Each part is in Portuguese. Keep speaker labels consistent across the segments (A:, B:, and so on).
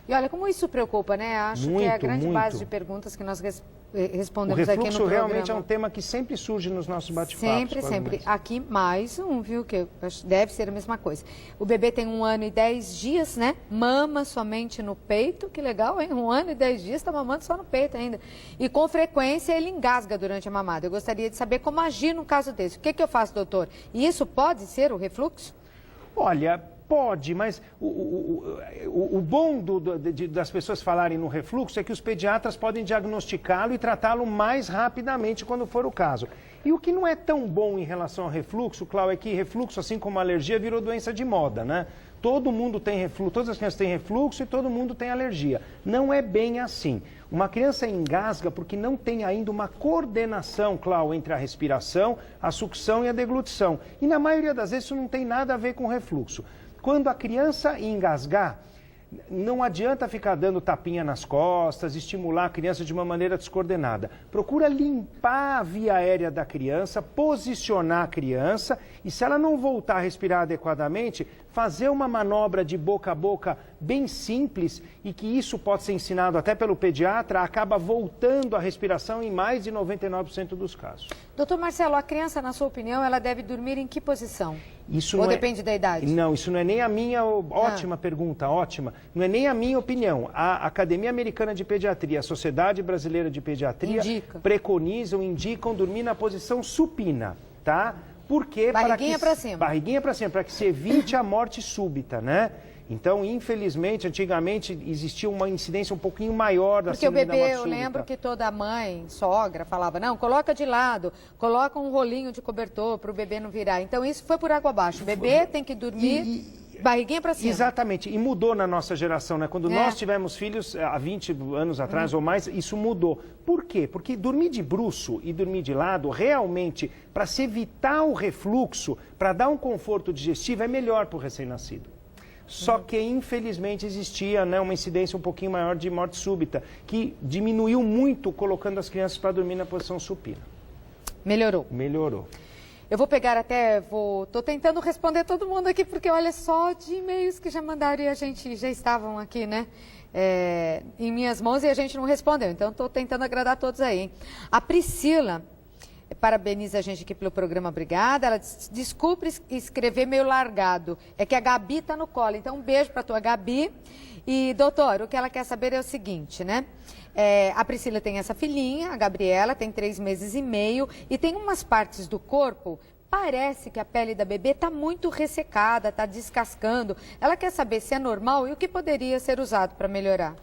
A: E olha, como isso preocupa, né? Acho que é a grande base de perguntas que nós respondemos aqui no programa.
B: O refluxo realmente é um tema que sempre surge nos nossos bate-papos.
A: Sempre. Aqui mais um, viu? Que deve ser a mesma coisa. O bebê tem 1 ano e 10 dias, né? Mama somente no peito. Que legal, hein? 1 ano e 10 dias está mamando só no peito ainda. E com frequência ele engasga durante a mamada. Eu gostaria de saber como agir no caso desse. O que eu faço, doutor? E isso pode ser o refluxo?
B: Olha, pode, mas o bom das pessoas falarem no refluxo é que os pediatras podem diagnosticá-lo e tratá-lo mais rapidamente quando for o caso. E o que não é tão bom em relação ao refluxo, Cláudio, é que refluxo, assim como a alergia, virou doença de moda, né? Todo mundo tem refluxo, todas as crianças têm refluxo e todo mundo tem alergia. Não é bem assim. Uma criança engasga porque não tem ainda uma coordenação, Cláudio, entre a respiração, a sucção e a deglutição. E na maioria das vezes isso não tem nada a ver com refluxo. Quando a criança engasgar, não adianta ficar dando tapinha nas costas, estimular a criança de uma maneira descoordenada. Procura limpar a via aérea da criança, posicionar a criança e, se ela não voltar a respirar adequadamente, fazer uma manobra de boca a boca bem simples e que isso pode ser ensinado até pelo pediatra, acaba voltando a respiração em mais de 99% dos casos.
A: Doutor Marcelo, a criança, na sua opinião, ela deve dormir em que posição?
B: Isso
A: Ou depende da idade?
B: Não, isso não é nem a minha... Ótima pergunta, ótima. Não é nem a minha opinião. A Academia Americana de Pediatria, a Sociedade Brasileira de Pediatria preconizam, indicam dormir na posição supina, tá? Por quê?
A: Barriguinha para cima.
B: Barriguinha para cima, para que se evite a morte súbita, né? Então, infelizmente, antigamente existia uma incidência um pouquinho maior da síndrome da morte súbita.
A: Porque o bebê, eu lembro que toda mãe, sogra, falava, não, coloca de lado, coloca um rolinho de cobertor para o bebê não virar. Então, isso foi por água abaixo. O bebê tem que dormir barriguinha para cima.
B: Exatamente. E mudou na nossa geração, né? Quando nós tivemos filhos, há 20 anos atrás ou mais, isso mudou. Por quê? Porque dormir de bruço e dormir de lado, realmente, para se evitar o refluxo, para dar um conforto digestivo, é melhor para o recém-nascido. Só que, infelizmente, existia, né, uma incidência um pouquinho maior de morte súbita, que diminuiu muito colocando as crianças para dormir na posição supina.
A: Melhorou?
B: Melhorou.
A: Eu vou pegar tô tentando responder todo mundo aqui, porque olha só de e-mails que já mandaram e a gente já estavam aqui, né, em minhas mãos e a gente não respondeu. Então, estou tentando agradar todos aí, hein? A Priscila parabeniza a gente aqui pelo programa, obrigada. Ela disse, desculpe escrever meio largado, é que a Gabi está no colo. Então, um beijo para a tua Gabi. E, doutor, o que ela quer saber é o seguinte, né? A Priscila tem essa filhinha, a Gabriela, tem 3 meses e meio, e tem umas partes do corpo, parece que a pele da bebê está muito ressecada, está descascando. Ela quer saber se é normal e o que poderia ser usado para melhorar.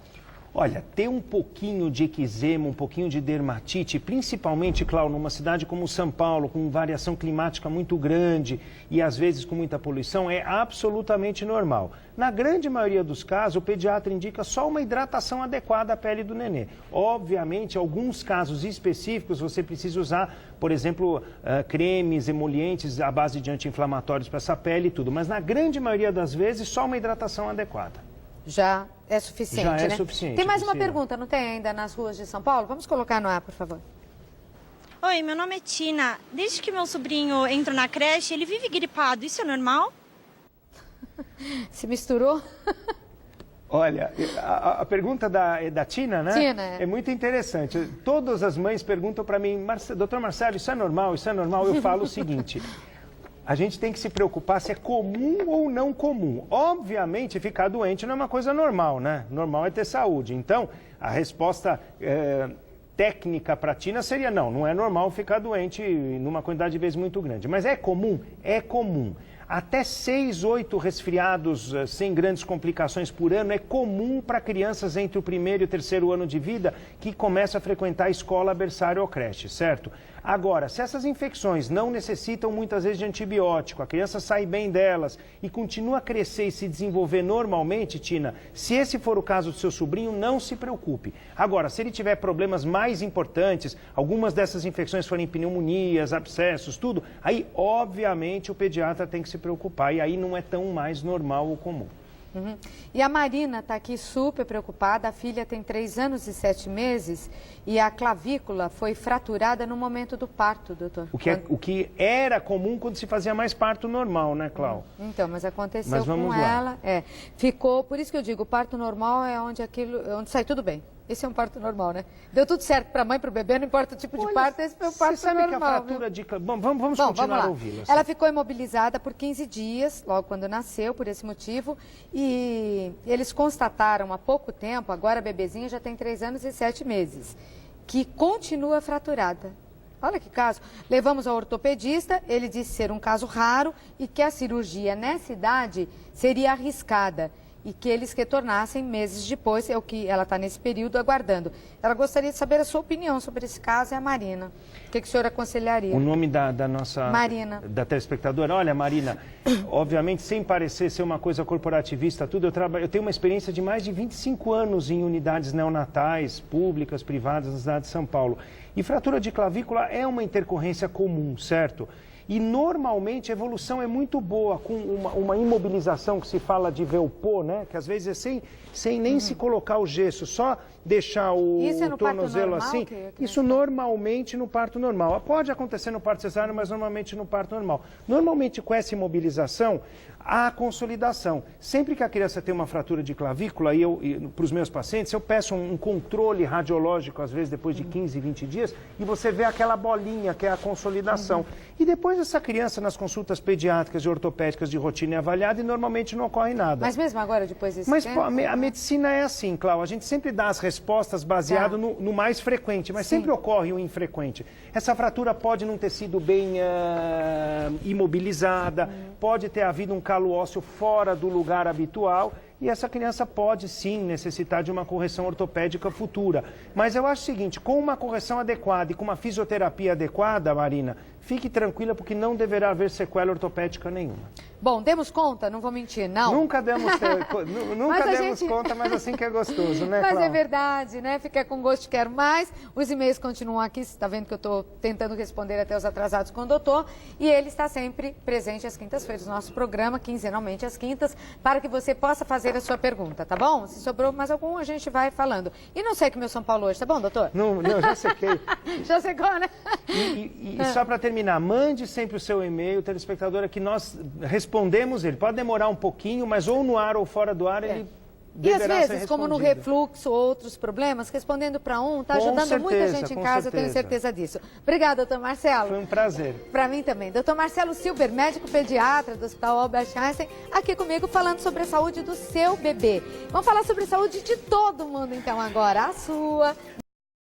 B: Olha, ter um pouquinho de eczema, um pouquinho de dermatite, principalmente, Cláudio, numa cidade como São Paulo, com variação climática muito grande e às vezes com muita poluição, é absolutamente normal. Na grande maioria dos casos, o pediatra indica só uma hidratação adequada à pele do nenê. Obviamente, em alguns casos específicos, você precisa usar, por exemplo, cremes, emolientes à base de anti-inflamatórios para essa pele e tudo. Mas na grande maioria das vezes, só uma hidratação adequada.
A: Já é suficiente,
B: né? Já é
A: né?
B: suficiente.
A: Tem mais uma pergunta, não tem ainda nas ruas de São Paulo? Vamos colocar no ar, por favor.
C: Oi, meu nome é Tina. Desde que meu sobrinho entrou na creche, ele vive gripado. Isso é normal?
A: Se misturou?
B: Olha, a pergunta da Tina, né?
A: Tina.
B: É muito interessante. Todas as mães perguntam para mim, doutor Marcelo, isso é normal? Isso é normal? Eu falo o seguinte... A gente tem que se preocupar se é comum ou não comum. Obviamente, ficar doente não é uma coisa normal, né? Normal é ter saúde. Então, a resposta técnica para a Tina seria não é normal ficar doente numa quantidade de vezes muito grande. Mas é comum? É comum. Até 6, 8 resfriados sem grandes complicações por ano é comum para crianças entre o 1º e o 3º ano de vida que começam a frequentar a escola, berçário ou creche, certo? Agora, se essas infecções não necessitam muitas vezes de antibiótico, a criança sai bem delas e continua a crescer e se desenvolver normalmente, Tina, se esse for o caso do seu sobrinho, não se preocupe. Agora, se ele tiver problemas mais importantes, algumas dessas infecções forem pneumonias, abscessos, tudo, aí, obviamente, o pediatra tem que se preocupar e aí não é tão mais normal ou comum.
A: Uhum. E a Marina está aqui super preocupada, a filha tem 3 anos e 7 meses e a clavícula foi fraturada no momento do parto, doutor.
B: O que era comum quando se fazia mais parto normal, né, Clau?
A: Então, mas aconteceu
B: Mas vamos
A: com
B: lá.
A: ela. Ficou, por isso que eu digo, o parto normal é onde sai tudo bem. Esse é um parto normal, né? Deu tudo certo para a mãe, para o bebê, não importa o tipo de parto, esse foi o parto normal.
B: Você sabe que a fratura de... Bom, vamos continuar a ouvi-la.
A: Ela ficou imobilizada por 15 dias, logo quando nasceu, por esse motivo, e eles constataram há pouco tempo, agora a bebezinha já tem 3 anos e 7 meses, que continua fraturada. Olha que caso. Levamos ao ortopedista, ele disse ser um caso raro e que a cirurgia nessa idade seria arriscada e que eles retornassem meses depois, é o que ela está nesse período aguardando. Ela gostaria de saber a sua opinião sobre esse caso, é a Marina. O que o senhor aconselharia?
B: O nome da nossa...
A: Marina.
B: Da telespectadora. Olha, Marina, obviamente, sem parecer ser uma coisa corporativista, tudo, eu tenho uma experiência de mais de 25 anos em unidades neonatais, públicas, privadas, na cidade de São Paulo. E fratura de clavícula é uma intercorrência comum, certo? E normalmente a evolução é muito boa, com uma imobilização que se fala de Velpô, né? Que às vezes é sem nem se colocar o gesso, só deixar o tornozelo assim. Isso normalmente no parto normal. Pode acontecer no parto cesáreo, mas normalmente no parto normal. Normalmente com essa imobilização, há a consolidação. Sempre que a criança tem uma fratura de clavícula, para os meus pacientes, eu peço um controle radiológico, às vezes depois de 15, 20 dias, e você vê aquela bolinha que é a consolidação. E depois essa criança, nas consultas pediátricas e ortopédicas de rotina, é avaliada e normalmente não ocorre nada.
A: Mas mesmo agora, depois desse
B: Mas
A: tempo...
B: a medicina é assim, Cláudia, a gente sempre dá as respostas baseado no mais frequente, mas sempre ocorre o infrequente. Essa fratura pode não ter sido bem imobilizada, pode ter havido um calo ósseo fora do lugar habitual e essa criança pode sim necessitar de uma correção ortopédica futura. Mas eu acho o seguinte, com uma correção adequada e com uma fisioterapia adequada, Marina, fique tranquila porque não deverá haver sequela ortopédica nenhuma.
A: Bom, demos conta? Não vou mentir, não.
B: Nunca demos conta, mas assim que é gostoso, né,
A: Mas
B: Cláudia?
A: é verdade, né? Fica com gosto, quero mais. Os e-mails continuam aqui, você está vendo que eu estou tentando responder até os atrasados com o doutor. E ele está sempre presente às quintas-feiras no nosso programa, quinzenalmente às quintas, para que você possa fazer a sua pergunta, tá bom? Se sobrou mais algum, a gente vai falando. E não sei que meu São Paulo hoje, tá bom, doutor?
B: Não, já sequei.
A: Já secou, né?
B: E só para terminar, mande sempre o seu e-mail, telespectadora, que nós respondemos ele. Pode demorar um pouquinho, mas ou no ar ou fora do ar, ele
A: E às
B: deverá ser
A: vezes, como no
B: respondido.
A: refluxo, outros problemas, respondendo para um, está
B: Com
A: ajudando
B: certeza,
A: muita gente em
B: com
A: casa, eu tenho
B: certeza.
A: certeza disso. Obrigada, doutor Marcelo.
B: Foi um prazer.
A: Para mim também. Doutor Marcelo Silber, médico pediatra do Hospital Albert Einstein, aqui comigo falando sobre a saúde do seu bebê. Vamos falar sobre a saúde de todo mundo, então, agora. A sua,